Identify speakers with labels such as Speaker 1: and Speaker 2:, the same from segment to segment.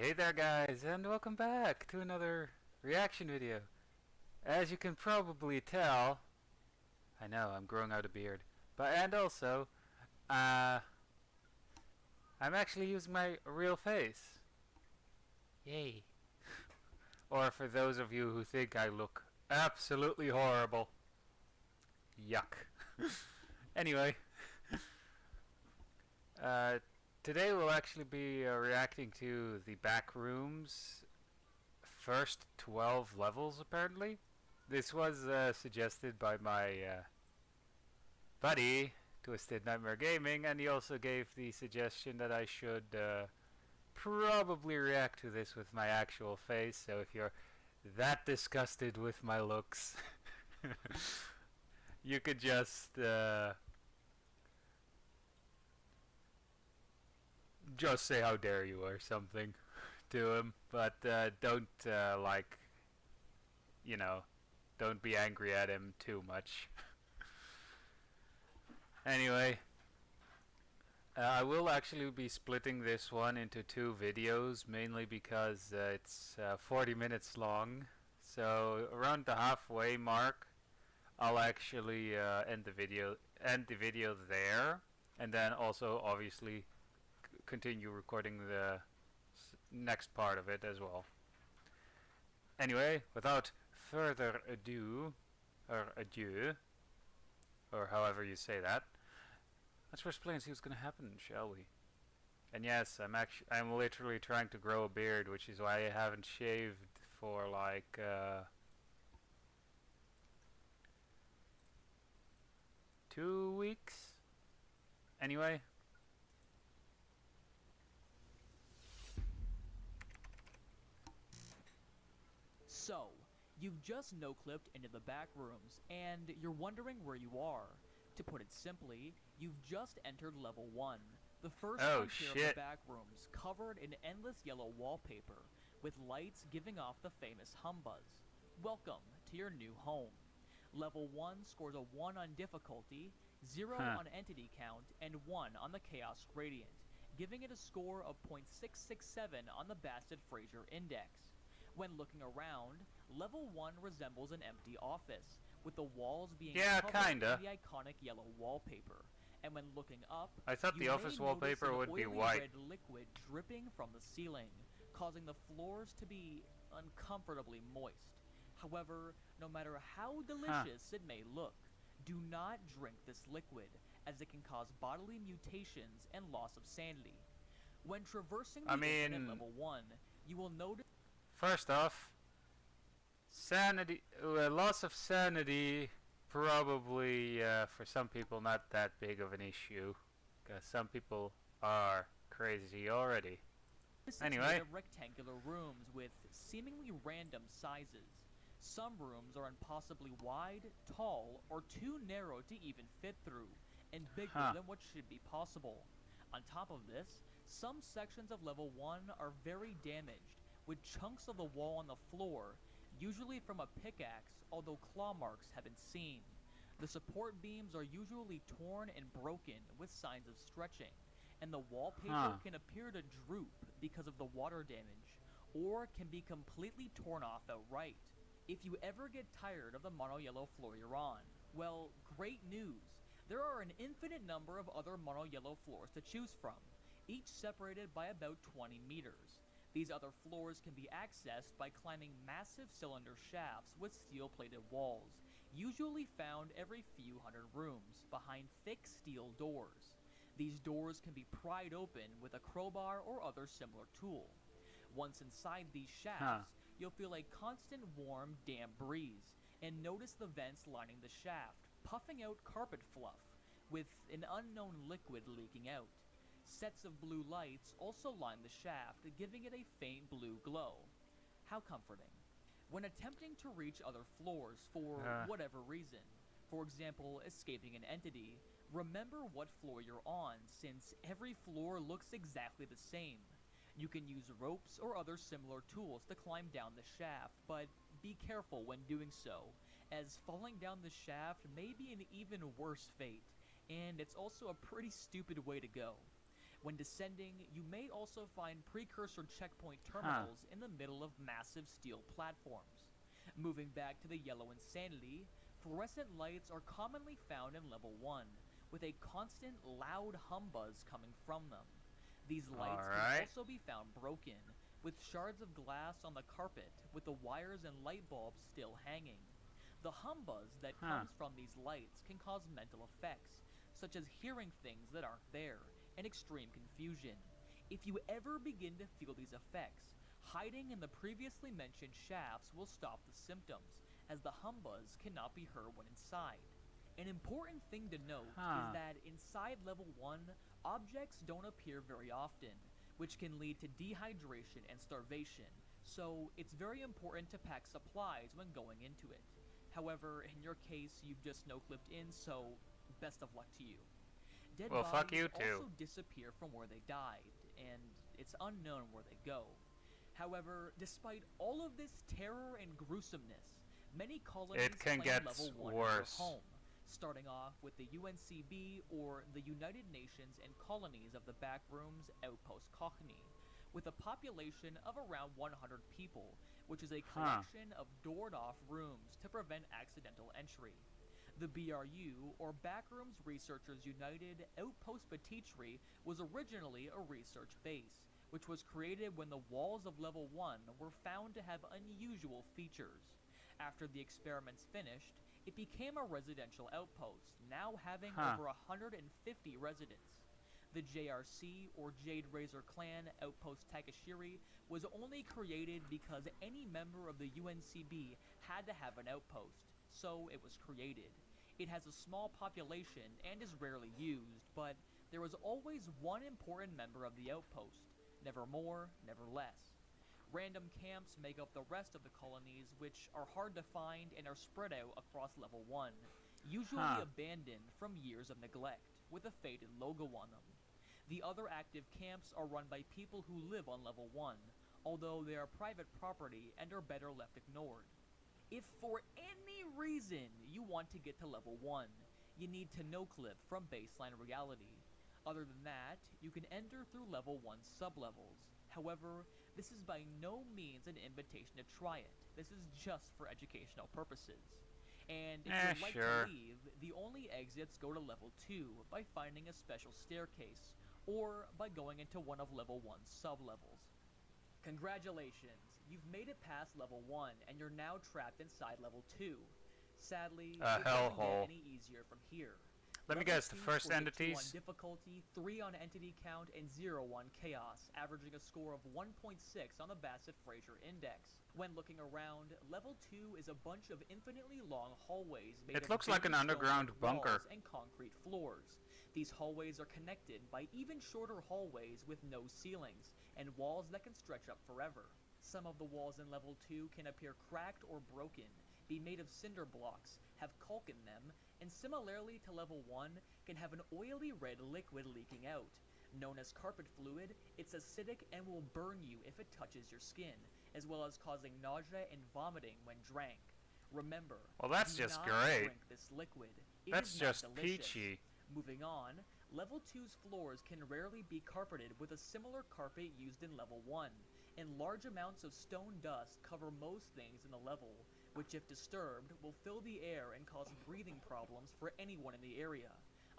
Speaker 1: Hey there guys, and welcome back to another reaction video. As you can probably tell, I know, I'm growing out a beard. And also, I'm actually using my real face. Yay. Or for those of you who think I look absolutely horrible. Yuck. Anyway, today we'll actually be reacting to the Backrooms first 12 levels, apparently. This was suggested by my buddy, Twisted Nightmare Gaming, and he also gave the suggestion that I should probably react to this with my actual face. So if you're that disgusted with my looks, you could just say how dare you or something to him, but don't you know, don't be angry at him too much. Anyway, I will actually be splitting this one into two videos, mainly because it's 40 minutes long. So around the halfway mark, I'll actually end the video there, and then also obviously continue recording the next part of it as well. Anyway, without further ado, or adieu, or however you say that, let's first play and see what's gonna happen, shall we? And yes, I'm literally trying to grow a beard, which is why I haven't shaved for like 2 weeks. Anyway.
Speaker 2: So, you've just no-clipped into the back rooms, and you're wondering where you are. To put it simply, you've just entered level 1, the first frontier of the back rooms, covered in endless yellow wallpaper, with lights giving off the famous humbuzz. Welcome to your new home. Level 1 scores a 1 on difficulty, 0 on entity count, and 1 on the chaos gradient, giving it a score of .667 on the Bastet-Fraser index. When looking around, level 1 resembles an empty office, with the walls being covered in the iconic yellow wallpaper. And when looking up,
Speaker 1: I thought the office wallpaper would be white.
Speaker 2: Red liquid dripping from the ceiling, causing the floors to be uncomfortably moist. However, no matter how delicious it may look, do not drink this liquid, as it can cause bodily mutations and loss of sanity. When traversing the internet level 1, you will notice.
Speaker 1: First off, loss of sanity, probably for some people not that big of an issue, because some people are crazy already. Anyway,
Speaker 2: rectangular rooms with seemingly random sizes. Some rooms are impossibly wide, tall, or too narrow to even fit through, and bigger than what should be possible. On top of this, some sections of level 1 are very damaged, with chunks of the wall on the floor, usually from a pickaxe, although claw marks have been seen. The support beams are usually torn and broken with signs of stretching, and the wallpaper can appear to droop because of the water damage, or can be completely torn off outright. If you ever get tired of the mono yellow floor you're on, well, great news! There are an infinite number of other mono yellow floors to choose from, each separated by about 20 meters. These other floors can be accessed by climbing massive cylinder shafts with steel-plated walls, usually found every few hundred rooms, behind thick steel doors. These doors can be pried open with a crowbar or other similar tool. Once inside these shafts, you'll feel a constant warm, damp breeze, and notice the vents lining the shaft, puffing out carpet fluff, with an unknown liquid leaking out. Sets of blue lights also line the shaft, giving it a faint blue glow. How comforting. When attempting to reach other floors for whatever reason, for example, escaping an entity, remember what floor you're on, since every floor looks exactly the same. You can use ropes or other similar tools to climb down the shaft, but be careful when doing so, as falling down the shaft may be an even worse fate, and it's also a pretty stupid way to go. When descending, you may also find precursor checkpoint
Speaker 1: Huh.
Speaker 2: terminals in the middle of massive steel platforms. Moving back to the Yellow Insanity, fluorescent lights are commonly found in level 1, with a constant loud hum buzz coming from them. These lights can
Speaker 1: Alright.
Speaker 2: also be found broken, with shards of glass on the carpet with the wires and light bulbs still hanging. The hum buzz that
Speaker 1: Huh.
Speaker 2: comes from these lights can cause mental effects, such as hearing things that aren't there, and extreme confusion. If you ever begin to feel these effects, hiding in the previously mentioned shafts will stop the symptoms, as the hum buzz cannot be heard when inside. An important thing to note is
Speaker 1: Huh.
Speaker 2: that inside level 1, objects don't appear very often, which can lead to dehydration and starvation, so it's very important to pack supplies when going into it. However, in your case, you've just no-clipped in, so best of luck to you. Dead
Speaker 1: Well, fuck
Speaker 2: bodies
Speaker 1: you too.
Speaker 2: also disappear from where they died, and it's unknown where they go. However, despite all of this terror and gruesomeness, many colonies
Speaker 1: It can
Speaker 2: claim
Speaker 1: get
Speaker 2: level 1 as their
Speaker 1: worse.
Speaker 2: home, starting off with the UNCB, or the United Nations and Colonies of the Backrooms Outpost Cockney, with a population of around 100 people, which is a
Speaker 1: Huh.
Speaker 2: collection of doored-off rooms to prevent accidental entry. The BRU, or Backrooms Researchers United Outpost Petitry, was originally a research base, which was created when the walls of Level 1 were found to have unusual features. After the experiments finished, it became a residential outpost, now having
Speaker 1: Huh.
Speaker 2: over 150 residents. The JRC, or Jade Razor Clan Outpost Takashiri, was only created because any member of the UNCB had to have an outpost, so it was created. It has a small population and is rarely used, but there was always one important member of the outpost, never more, never less. Random camps make up the rest of the colonies, which are hard to find and are spread out across level 1, usually
Speaker 1: Huh.
Speaker 2: abandoned from years of neglect, with a faded logo on them. The other active camps are run by people who live on level 1, although they are private property and are better left ignored. If for any reason you want to get to level 1, you need to no-clip from baseline reality. Other than that, you can enter through level 1 sublevels. However, this is by no means an invitation to try it. This is just for educational purposes. And if you'd like
Speaker 1: Sure.
Speaker 2: to leave, the only exits go to level 2 by finding a special staircase, or by going into one of level 1's sublevels. Congratulations, you've made it past level 1 and you're now trapped inside level 2. Sadly,
Speaker 1: A
Speaker 2: it doesn't get
Speaker 1: hellhole.
Speaker 2: any easier from here.
Speaker 1: Let me
Speaker 2: Level
Speaker 1: guess, the
Speaker 2: 2
Speaker 1: first
Speaker 2: scores a 2 on
Speaker 1: entities?
Speaker 2: difficulty, 3 on entity count, and 0 on chaos, averaging a score of 1.6 on the Bassett-Fraser Index. When looking around, level 2 is a bunch of infinitely long hallways made
Speaker 1: It
Speaker 2: of
Speaker 1: looks like an
Speaker 2: baby
Speaker 1: underground
Speaker 2: stone brick
Speaker 1: bunker.
Speaker 2: walls and concrete floors. These hallways are connected by even shorter hallways with no ceilings, and walls that can stretch up forever. Some of the walls in level 2 can appear cracked or broken, be made of cinder blocks, have caulk in them, and similarly to level 1, can have an oily red liquid leaking out. Known as carpet fluid, it's acidic and will burn you if it touches your skin, as well as causing nausea and vomiting when drank. Remember,
Speaker 1: Well, that's
Speaker 2: do
Speaker 1: just
Speaker 2: not
Speaker 1: great.
Speaker 2: drink this liquid. It
Speaker 1: That's
Speaker 2: is not
Speaker 1: just
Speaker 2: delicious.
Speaker 1: peachy.
Speaker 2: Moving on, level 2's floors can rarely be carpeted with a similar carpet used in level 1, and large amounts of stone dust cover most things in the level, which if disturbed will fill the air and cause breathing problems for anyone in the area.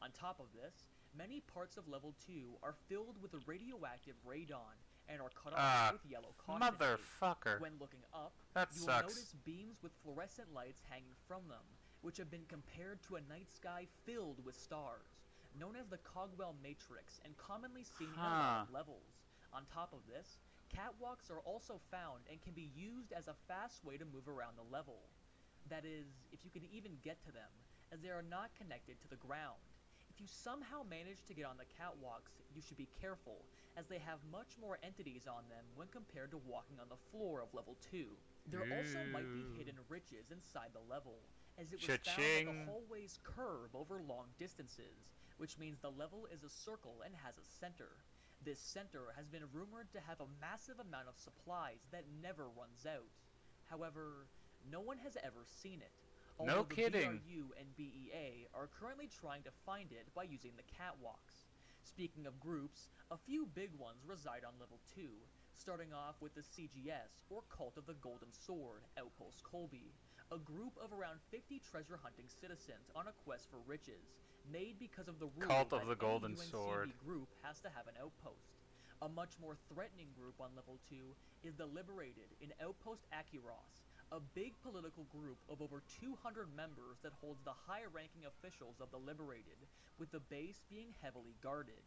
Speaker 2: On top of this, many parts of level 2 are filled with radioactive radon and are cut off with yellow caution tape.
Speaker 1: Motherfucker.
Speaker 2: When looking up,
Speaker 1: That
Speaker 2: you will
Speaker 1: sucks.
Speaker 2: notice beams with fluorescent lights hanging from them, which have been compared to a night sky filled with stars, known as the Cogwell Matrix and commonly seen in a lot of levels. On top of this, catwalks are also found and can be used as a fast way to move around the level. That is, if you can even get to them, as they are not connected to the ground. If you somehow manage to get on the catwalks, you should be careful, as they have much more entities on them when compared to walking on the floor of level 2. There also might be
Speaker 1: Ooh.
Speaker 2: hidden riches inside the level, as it was found that the
Speaker 1: Cha-ching.
Speaker 2: hallways curve over long distances, which means the level is a circle and has a center. This center has been rumored to have a massive amount of supplies that never runs out. However, no one has ever seen it,
Speaker 1: No
Speaker 2: although the
Speaker 1: kidding.
Speaker 2: BRU and BEA are currently trying to find it by using the catwalks. Speaking of groups, a few big ones reside on level 2, starting off with the CGS, or Cult of the Golden Sword, Outpost Colby, a group of around 50 treasure-hunting citizens on a quest for riches, made because of the rule
Speaker 1: Cult of
Speaker 2: that
Speaker 1: the
Speaker 2: any
Speaker 1: Golden Sword.
Speaker 2: UNCB group has to have an outpost. A much more threatening group on level 2 is the Liberated in Outpost Akyros, a big political group of over 200 members that holds the high-ranking officials of the Liberated, with the base being heavily guarded.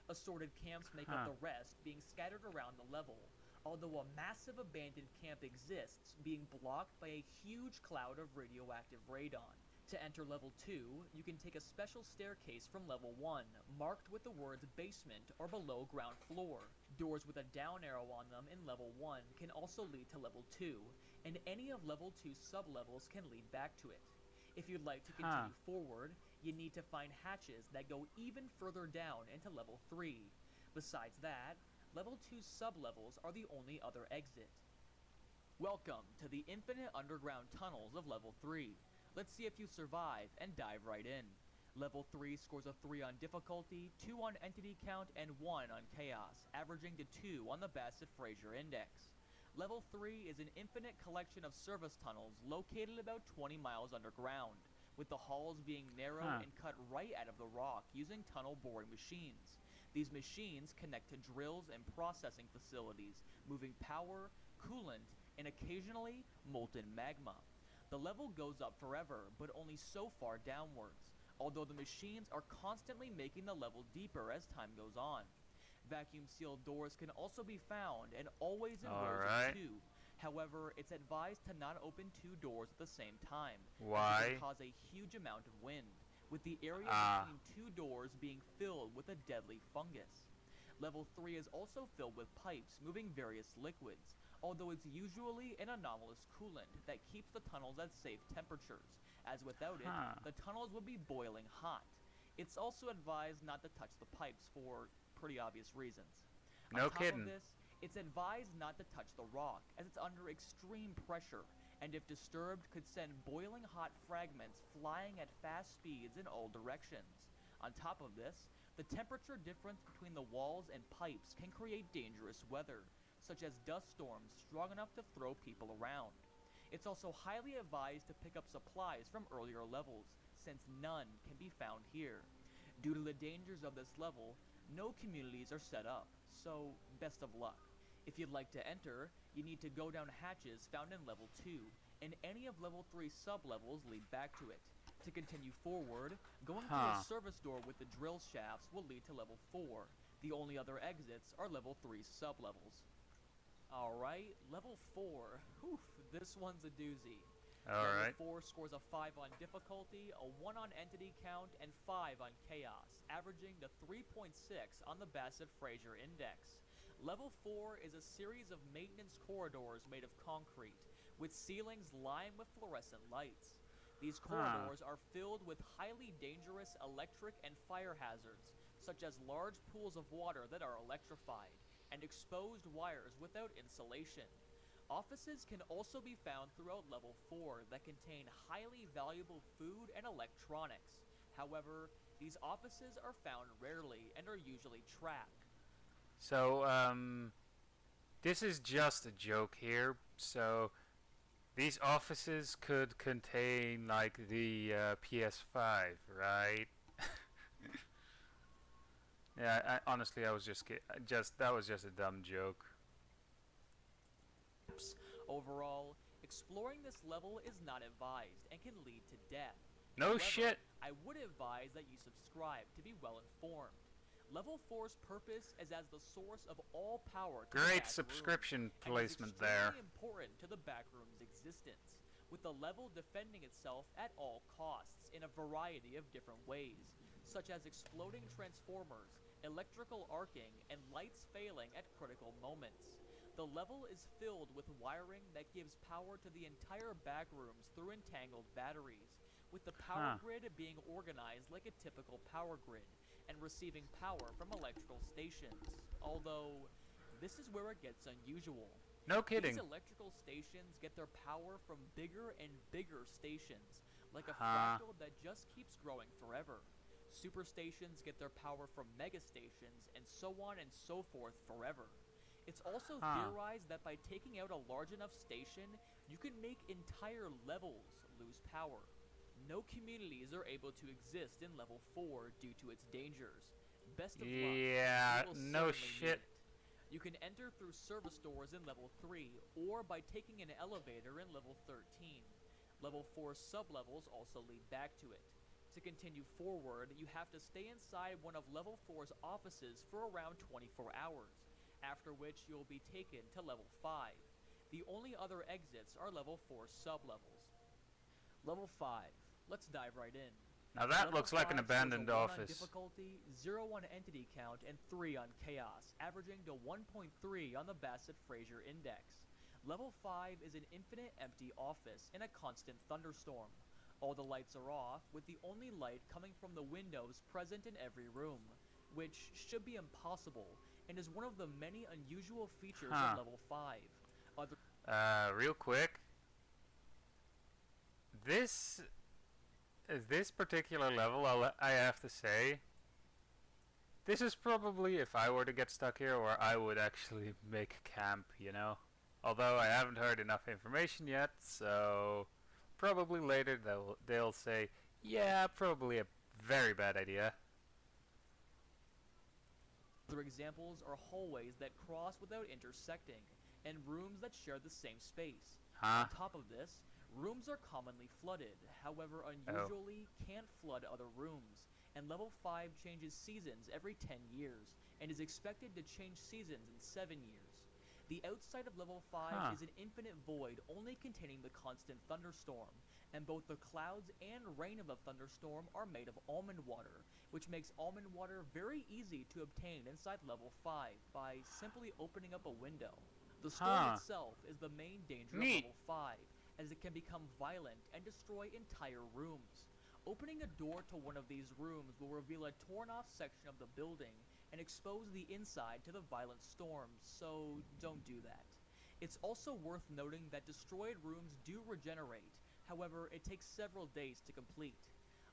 Speaker 2: Assorted camps make up the rest, being scattered around the level, although a massive abandoned camp exists, being blocked by a huge cloud of radioactive radon. To enter level 2, you can take a special staircase from level 1, marked with the words basement or below ground floor. Doors with a down arrow on them in level 1 can also lead to level 2, and any of level 2's sublevels can lead back to it. If you'd like to continue forward, you need to find hatches that go even further down into level 3. Besides that, level 2's sublevels are the only other exit. Welcome to the infinite underground tunnels of level 3. Let's see if you survive and dive right in. Level 3 scores a 3 on difficulty, 2 on entity count, and 1 on chaos, averaging to 2 on the Bassett-Fraser index. Level 3 is an infinite collection of service tunnels located about 20 miles underground, with the halls being narrow and cut right out of the rock using tunnel boring machines. These machines connect to drills and processing facilities, moving power, coolant, and occasionally molten magma. The level goes up forever, but only so far downwards, although the machines are constantly making the level deeper as time goes on. Vacuum-sealed doors can also be found, and always in rows of 2. However, it's advised to not open 2 doors at the same time, as it can cause a huge amount of wind, with the area between 2 doors being filled with a deadly fungus. Level 3 is also filled with pipes moving various liquids, although it's usually an anomalous coolant that keeps the tunnels at safe temperatures, as without it, the tunnels would be boiling hot. It's also advised not to touch the pipes for pretty obvious reasons.
Speaker 1: No kidding.
Speaker 2: On top of this, it's advised not to touch the rock, as it's under extreme pressure, and if disturbed could send boiling hot fragments flying at fast speeds in all directions. On top of this, the temperature difference between the walls and pipes can create dangerous weather, such as dust storms strong enough to throw people around. It's also highly advised to pick up supplies from earlier levels, since none can be found here. Due to the dangers of this level, no communities are set up, so best of luck. If you'd like to enter, you need to go down hatches found in level 2, and any of level 3's sublevels lead back to it. To continue forward, going through a service door with the drill shafts will lead to level 4. The only other exits are level 3's sublevels. Alright, level 4. Whew, this one's a doozy. Level 4 scores a 5 on difficulty, a 1 on entity count, and 5 on chaos, averaging to 3.6 on the Bassett-Fraser index. Level 4 is a series of maintenance corridors made of concrete, with ceilings lined with fluorescent lights. These corridors are filled with highly dangerous electric and fire hazards, such as large pools of water that are electrified, and exposed wires without insulation. Offices can also be found throughout level 4 that contain highly valuable food and electronics. However, these offices are found rarely and are usually trapped.
Speaker 1: So, this is just a joke here, so these offices could contain, like, the PS5, right? Yeah, honestly, I was that was just a dumb joke.
Speaker 2: Overall, exploring this level is not advised and can lead to death.
Speaker 1: No
Speaker 2: However,
Speaker 1: shit.
Speaker 2: I would advise that you subscribe to be well informed. Level 4's purpose is as the source of all power to
Speaker 1: Great
Speaker 2: the
Speaker 1: subscription
Speaker 2: Backrooms,
Speaker 1: placement
Speaker 2: and is
Speaker 1: there.
Speaker 2: extremely important to the Backrooms' existence, with the level defending itself at all costs in a variety of different ways, such as exploding transformers, electrical arcing, and lights failing at critical moments. The level is filled with wiring that gives power to the entire Backrooms through entangled batteries, with the power grid being organized like a typical power grid, and receiving power from electrical stations, although this is where it gets unusual.
Speaker 1: No kidding.
Speaker 2: These electrical stations get their power from bigger and bigger stations, like a fractal that just keeps growing forever. Superstations get their power from megastations, and so on and so forth forever. It's also
Speaker 1: Huh.
Speaker 2: theorized that by taking out a large enough station, you can make entire levels lose power. No communities are able to exist in level 4 due to its dangers. Best of luck, as you
Speaker 1: Yeah,
Speaker 2: will
Speaker 1: no
Speaker 2: certainly need
Speaker 1: shit.
Speaker 2: it. You can enter through service doors in level 3, or by taking an elevator in level 13. Level 4 sublevels also lead back to it. To continue forward, you have to stay inside one of level 4's offices for around 24 hours, after which you will be taken to level 5. The only other exits are level 4 sublevels. Level 5. Let's dive right in.
Speaker 1: Now that
Speaker 2: Level
Speaker 1: looks like an
Speaker 2: 5 scores a
Speaker 1: abandoned
Speaker 2: 1 on
Speaker 1: office.
Speaker 2: difficulty, 0 on entity count, and 3 on chaos, averaging to 1.3 on the Bassett-Fraser index. Level 5 is an infinite empty office in a constant thunderstorm. All the lights are off, with the only light coming from the windows present in every room, which should be impossible, and is one of the many unusual features of level 5.
Speaker 1: Real quick. This this particular level, I have to say, this is probably, if I were to get stuck here, where I would actually make camp, you know? Although I haven't heard enough information yet, so probably later they'll say, yeah, probably a very bad idea.
Speaker 2: Other examples are hallways that cross without intersecting, and rooms that share the same space.
Speaker 1: Huh?
Speaker 2: On top of this, rooms are commonly flooded, however unusually can't flood other rooms, and level 5 changes seasons every 10 years, and is expected to change seasons in 7 years. The outside of level 5 is an infinite void only containing the constant thunderstorm, and both the clouds and rain of the thunderstorm are made of almond water, which makes almond water very easy to obtain inside level 5 by simply opening up a window. The storm itself is the main danger of level 5, as it can become violent and destroy entire rooms. Opening a door to one of these rooms will reveal a torn off section of the building and expose the inside to the violent storms, so don't do that. It's also worth noting that destroyed rooms do regenerate, however it takes several days to complete.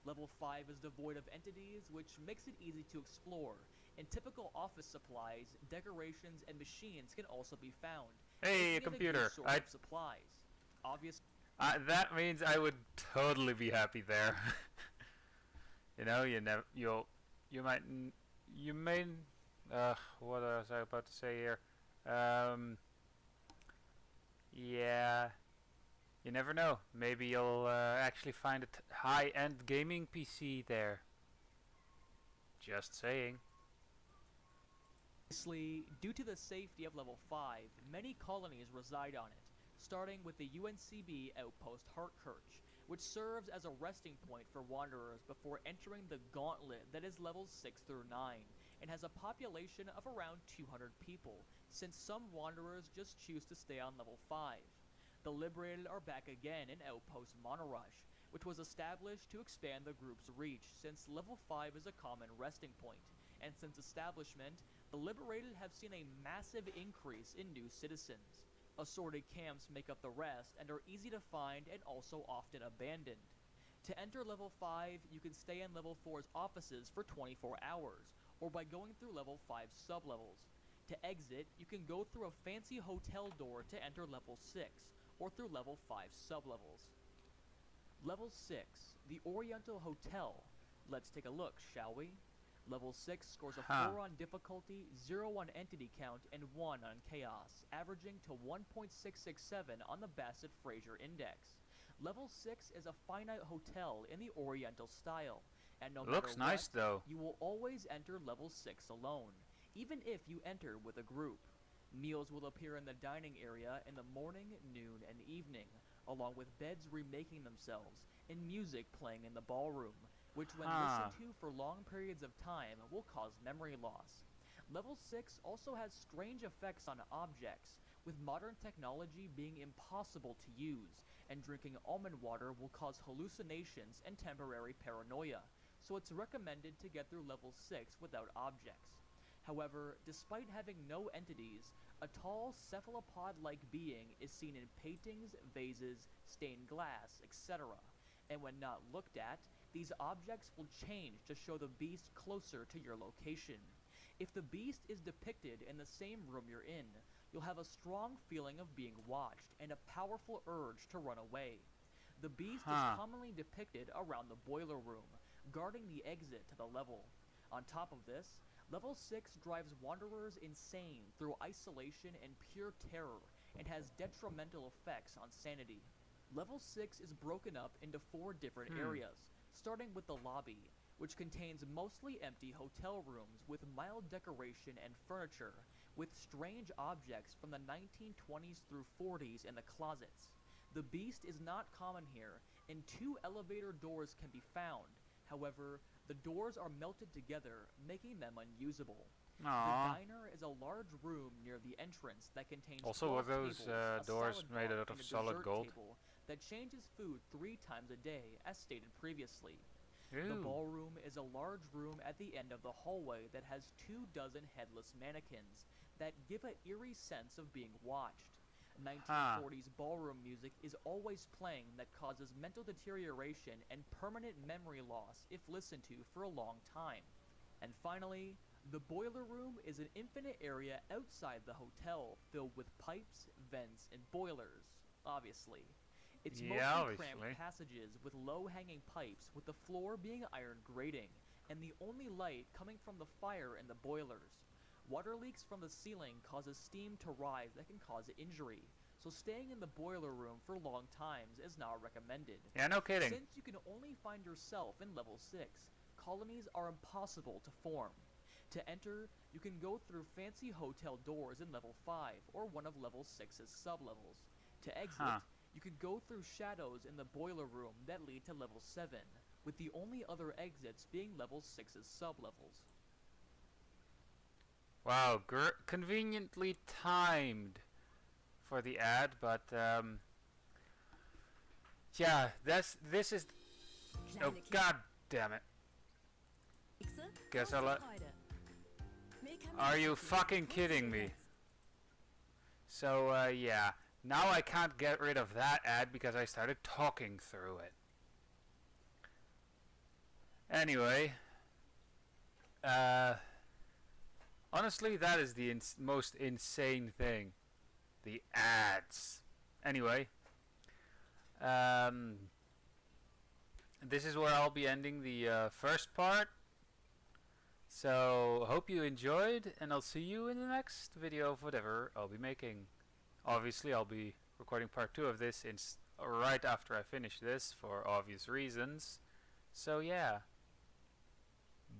Speaker 2: Level 5 is devoid of entities, which makes it easy to explore, and typical office supplies, decorations, and machines can also be found.
Speaker 1: Hey, a computer.
Speaker 2: Source of supplies. Obvious.
Speaker 1: That means I would totally be happy there. You know, you might, you may, what was I about to say here? Yeah, you never know. Maybe you'll actually find a high-end gaming PC there. Just saying.
Speaker 2: Obviously, due to the safety of level 5, many colonies reside on it, starting with the UNCB outpost Hartkirch, which serves as a resting point for wanderers before entering the Gauntlet that is levels 6 through 9, and has a population of around 200 people, since some wanderers just choose to stay on level 5. The Liberated are back again in Outpost Monorush, which was established to expand the group's reach since level 5 is a common resting point, and since establishment, the Liberated have seen a massive increase in new citizens. Assorted camps make up the rest and are easy to find and also often abandoned. To enter level 5, you can stay in level 4's offices for 24 hours, or by going through level 5 sublevels. To exit, you can go through a fancy hotel door to enter level 6, or through level 5 sublevels. Level 6, the Oriental Hotel. Let's take a look, shall we? Level 6 scores a 4 on difficulty, 0 on entity count, and 1 on chaos, averaging to 1.667 on the Bassett-Fraser index. Level 6 is a finite hotel in the Oriental style, and no matter
Speaker 1: Looks nice
Speaker 2: what,
Speaker 1: though.
Speaker 2: you will always enter level 6 alone, even if you enter with a group. Meals will appear in the dining area in the morning, noon, and evening, along with beds remaking themselves, and music playing in the ballroom, which when listened to for long periods of time will cause memory loss. Level 6 also has strange effects on objects, with modern technology being impossible to use, and drinking almond water will cause hallucinations and temporary paranoia, so it's recommended to get through level 6 without objects. However, despite having no entities, a tall cephalopod-like being is seen in paintings, vases, stained glass, etc., and when not looked at, These objects will change to show the beast closer to your location. If the beast is depicted in the same room you're in, you'll have a strong feeling of being watched and a powerful urge to run away. The beast is commonly depicted around the boiler room, guarding the exit to the level. On top of this, Level 6 drives wanderers insane through isolation and pure terror, and has detrimental effects on sanity. Level 6 is broken up into 4 different areas, starting with the lobby, which contains mostly empty hotel rooms with mild decoration and furniture, with strange objects from the 1920s through 40s in the closets. The beast is not common here, and 2 elevator doors can be found. However, the doors are melted together, making them unusable. The diner is a large room near the entrance that contains
Speaker 1: Also,
Speaker 2: 12
Speaker 1: were those
Speaker 2: tables, a
Speaker 1: doors
Speaker 2: salad
Speaker 1: made
Speaker 2: bar,
Speaker 1: out of
Speaker 2: and a
Speaker 1: solid
Speaker 2: dessert
Speaker 1: gold?
Speaker 2: table that changes food 3 times a day, as stated previously.
Speaker 1: Ooh.
Speaker 2: The ballroom is a large room at the end of the hallway that has 24 headless mannequins that give an eerie sense of being watched. 1940s ballroom music is always playing that causes mental deterioration and permanent memory loss if listened to for a long time. And finally, the boiler room is an infinite area outside the hotel filled with pipes, vents, and boilers, obviously. It's mostly cramped passages with low-hanging pipes, with the floor being iron grating, and the only light coming from the fire in the boilers. Water leaks from the ceiling causes steam to rise that can cause injury, so staying in the boiler room for long times is not recommended.
Speaker 1: Yeah, no kidding.
Speaker 2: Since you can only find yourself in level 6, colonies are impossible to form. To enter, you can go through fancy hotel doors in level 5 or one of level 6's sublevels. To exit, you could go through shadows in the boiler room that lead to level 7, with the only other exits being level 6's sublevels.
Speaker 1: Wow, conveniently timed for the ad, but yeah, this is. Oh god damn it! Guess I'll let. Are you fucking kidding me? So yeah, now I can't get rid of that ad because I started talking through it. Anyway, honestly, that is the most insane thing. The ads. Anyway, this is where I'll be ending the first part. So, hope you enjoyed, and I'll see you in the next video of whatever I'll be making. Obviously, I'll be recording part 2 of this right after I finish this, for obvious reasons. So, yeah.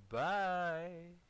Speaker 1: Bye!